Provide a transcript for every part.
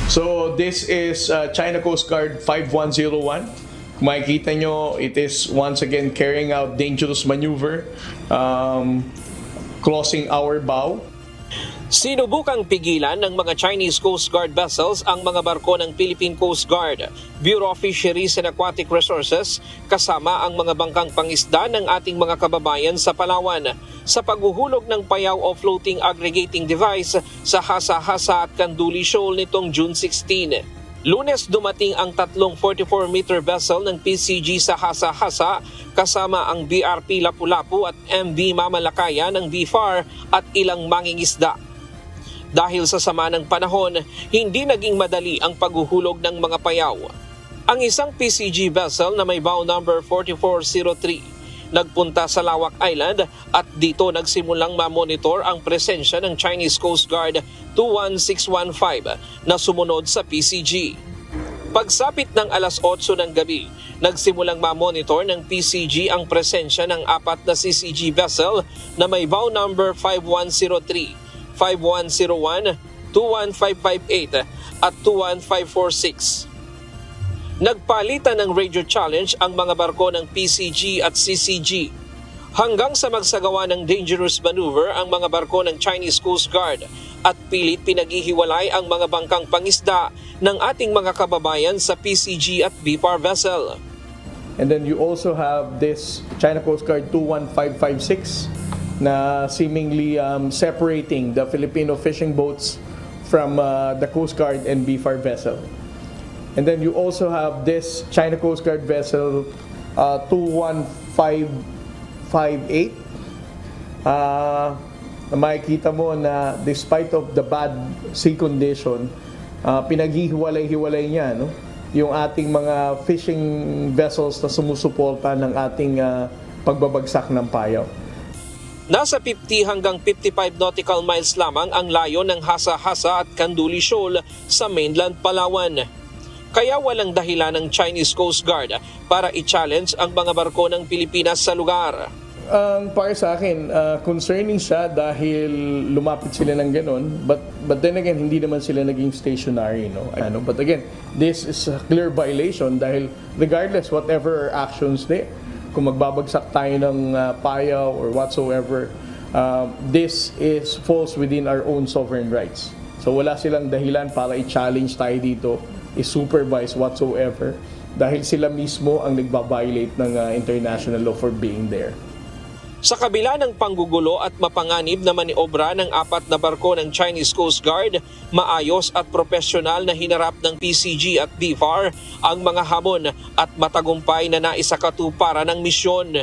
So this is China Coast Guard 5101. Kung makikita nyo, it is once again carrying out dangerous maneuver, crossing our bow. Sinubukang pigilan ng mga Chinese Coast Guard vessels ang mga barko ng Philippine Coast Guard, Bureau of Fisheries and Aquatic Resources kasama ang mga bangkang pangisda ng ating mga kababayan sa Palawan sa paghuhulog ng payaw o floating aggregating device sa Hasa-Hasa at Kanduli Shoal nitong June 16. Lunes dumating ang tatlong 44-meter vessel ng PCG sa Hasa-Hasa kasama ang BRP Lapu-Lapu at MV Mamalakaya ng BFAR at ilang mangingisda. Dahil sa sama ng panahon, hindi naging madali ang paghuhulog ng mga payaw. Ang isang PCG vessel na may bow number 4403 nagpunta sa Lawak Island at dito nagsimulang ma-monitor ang presensya ng Chinese Coast Guard 21615 na sumunod sa PCG. Pagsapit ng alas 8 ng gabi, nagsimulang ma-monitor ng PCG ang presensya ng apat na CCG vessel na may bow number 5103, 5101, 21558 at 21546. Nagpalitan ng radio challenge ang mga barko ng PCG at CCG hanggang sa magsagawa ng dangerous maneuver ang mga barko ng Chinese Coast Guard at pilit pinaghihiwalay ang mga bangkang pangisda ng ating mga kababayan sa PCG at BFAR vessel. And then you also have this China Coast Guard 21556 na seemingly separating the Filipino fishing boats from the Coast Guard and BFAR vessel. And then you also have this China Coast Guard vessel 21558. Makikita mo na despite of the bad sea condition, pinaghihiwalay-hiwalay niya, no? Yung ating mga fishing vessels na sumusuporta ng ating pagbabagsak ng payaw. Nasa 50 hanggang 55 nautical miles lamang ang layo ng Hasa-Hasa at Kanduli Shoal sa mainland Palawan. Kaya walang dahilan ng Chinese Coast Guard para i-challenge ang mga barko ng Pilipinas sa lugar. Para sa akin, concerning siya dahil lumapit sila ng ganon, but then again, hindi naman sila naging stationary. No? But again, this is a clear violation dahil regardless whatever actions there, kung magbabagsak tayo ng payaw or whatsoever, this falls within our own sovereign rights. So wala silang dahilan para i-challenge tayo dito, i-supervise whatsoever, dahil sila mismo ang nagbabiolate ng international law for being there. Sa kabila ng panggugulo at mapanganib na maniobra ng apat na barko ng Chinese Coast Guard, maayos at profesional na hinarap ng PCG at BFAR ang mga hamon at matagumpay na naisakatuparan ng misyon.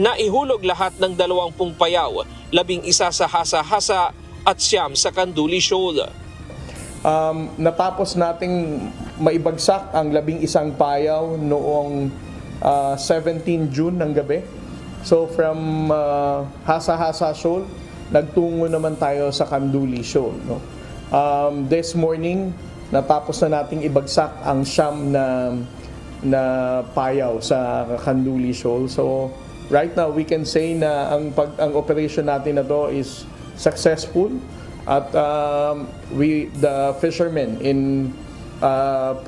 Naihulog lahat ng 20 payaw, 11 sa Hasa-Hasa at 9 sa Kanduli Shoal. Natapos nating maibagsak ang 11 payaw noong 17 June ng gabi. So from Hasa-Hasa Shoal, nagtungo naman tayo sa Kanduli Shoal. No? This morning, natapos na nating ibagsak ang 9 na payaw sa Kanduli Shoal. So right now, we can say na ang operation natin na to is successful. At the fishermen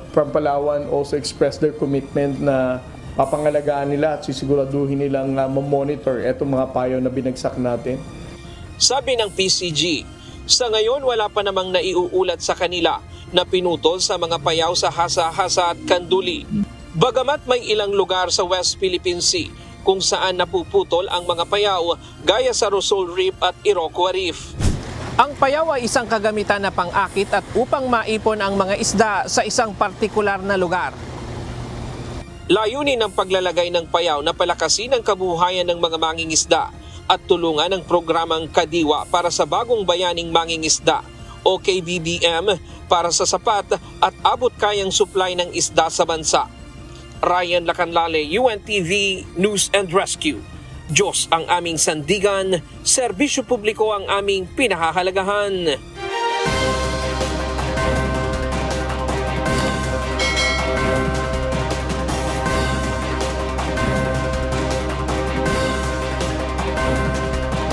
from Palawan also expressed their commitment na papangalagaan nila at sisiguraduhin nilang mamonitor itong mga payaw na binagsak natin. Sabi ng PCG, sa ngayon wala pa namang naiuulat sa kanila na pinutol sa mga payaw sa Hasa-Hasa at Kanduli. Bagamat may ilang lugar sa West Philippine Sea kung saan napuputol ang mga payaw gaya sa Rosol Reef at Iroquois Reef. Ang payaw ay isang kagamitan na pang-akit at upang maipon ang mga isda sa isang partikular na lugar. Layunin ng paglalagay ng payaw na palakasin ang kabuhayan ng mga mangingisda at tulungan ang programang Kadiwa para sa bagong bayaning mangingisda o KBBM para sa sapat at abot-kayang supply ng isda sa bansa. Ryan Lacanlale, UNTV News and Rescue. Diyos ang aming sandigan, serbisyo publiko ang aming pinahahalagahan.